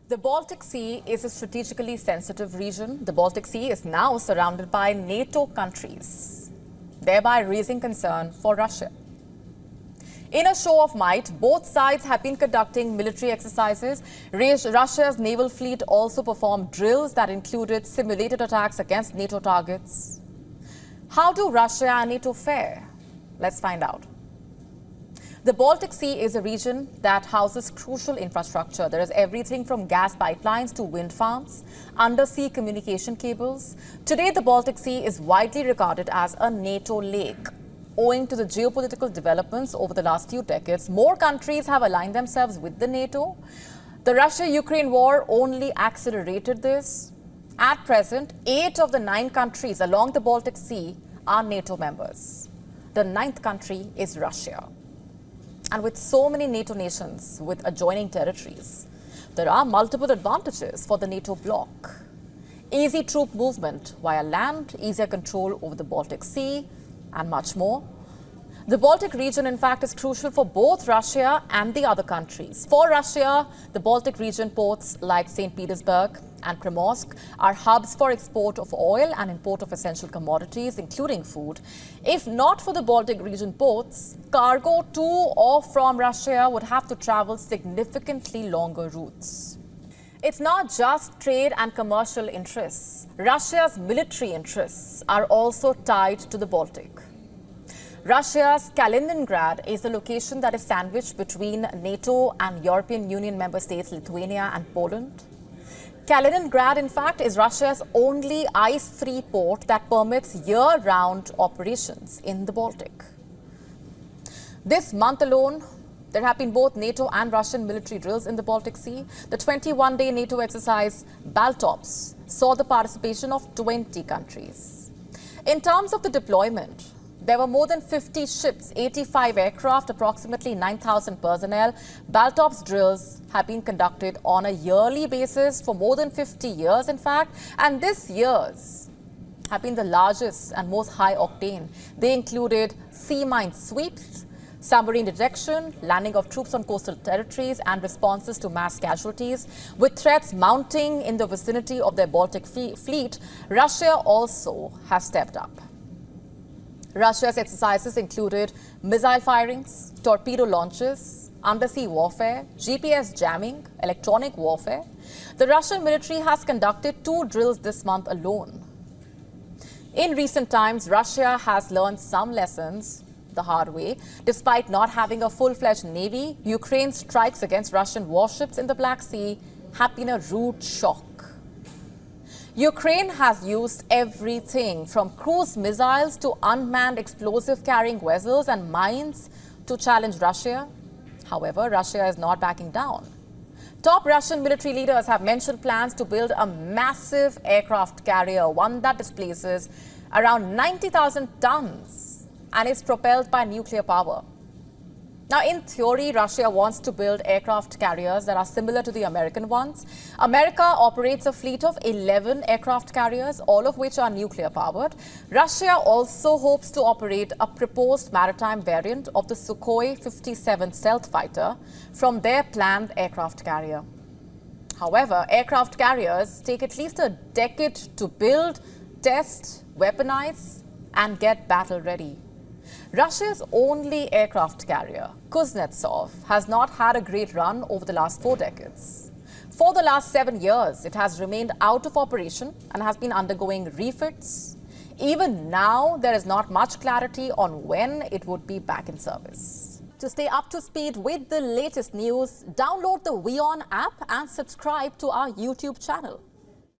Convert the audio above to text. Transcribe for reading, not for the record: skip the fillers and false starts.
The Baltic Sea is a strategically sensitive region. The Baltic Sea is now surrounded by NATO countries, thereby raising concern for Russia. In a show of might, both sides have been conducting military exercises. Russia's naval fleet also performed drills that included simulated attacks against NATO targets. How do Russia and NATO fare? Let's find out. The Baltic Sea is a region that houses crucial infrastructure. There is everything from gas pipelines to wind farms, undersea communication cables. Today, the Baltic Sea is widely regarded as a NATO lake. Owing to the geopolitical developments over the last few decades, more countries have aligned themselves with the NATO. The Russia-Ukraine war only accelerated this. At present, 8 of the 9 countries along the Baltic Sea are NATO members. The 9th country is Russia. And with so many NATO nations with adjoining territories, there are multiple advantages for the NATO bloc. Easy troop movement via land, easier control over the Baltic Sea, and much more. The Baltic region, in fact, is crucial for both Russia and the other countries. For Russia, the Baltic region ports like St. Petersburg and Primorsk are hubs for export of oil and import of essential commodities, including food. If not for the Baltic region ports, cargo to or from Russia would have to travel significantly longer routes. It's not just trade and commercial interests. Russia's military interests are also tied to the Baltic. Russia's Kaliningrad is a location that is sandwiched between NATO and European Union member states Lithuania and Poland. Kaliningrad, in fact, is Russia's only ice-free port that permits year-round operations in the Baltic. This month alone, there have been both NATO and Russian military drills in the Baltic Sea. The 21-day NATO exercise Baltops saw the participation of 20 countries. In terms of the deployment, there were more than 50 ships, 85 aircraft, approximately 9,000 personnel. Baltops drills have been conducted on a yearly basis for more than 50 years, in fact. And this year's have been the largest and most high-octane. They included sea mine sweeps, submarine detection, landing of troops on coastal territories, and responses to mass casualties. With threats mounting in the vicinity of their Baltic fleet, Russia also has stepped up. Russia's exercises included missile firings, torpedo launches, undersea warfare, GPS jamming, electronic warfare. The Russian military has conducted 2 drills this month alone. In recent times, Russia has learned some lessons the hard way. Despite not having a full-fledged navy, Ukraine's strikes against Russian warships in the Black Sea have been a rude shock. Ukraine has used everything from cruise missiles to unmanned explosive-carrying vessels and mines to challenge Russia. However, Russia is not backing down. Top Russian military leaders have mentioned plans to build a massive aircraft carrier, one that displaces around 90,000 tons and is propelled by nuclear power. Now, in theory, Russia wants to build aircraft carriers that are similar to the American ones. America operates a fleet of 11 aircraft carriers, all of which are nuclear-powered. Russia also hopes to operate a proposed maritime variant of the Sukhoi 57 stealth fighter from their planned aircraft carrier. However, aircraft carriers take at least a decade to build, test, weaponize, and get battle-ready. Russia's only aircraft carrier, Kuznetsov, has not had a great run over the last 4 decades. For the last 7 years, it has remained out of operation and has been undergoing refits. Even now, there is not much clarity on when it would be back in service. To stay up to speed with the latest news, download the WION app and subscribe to our YouTube channel.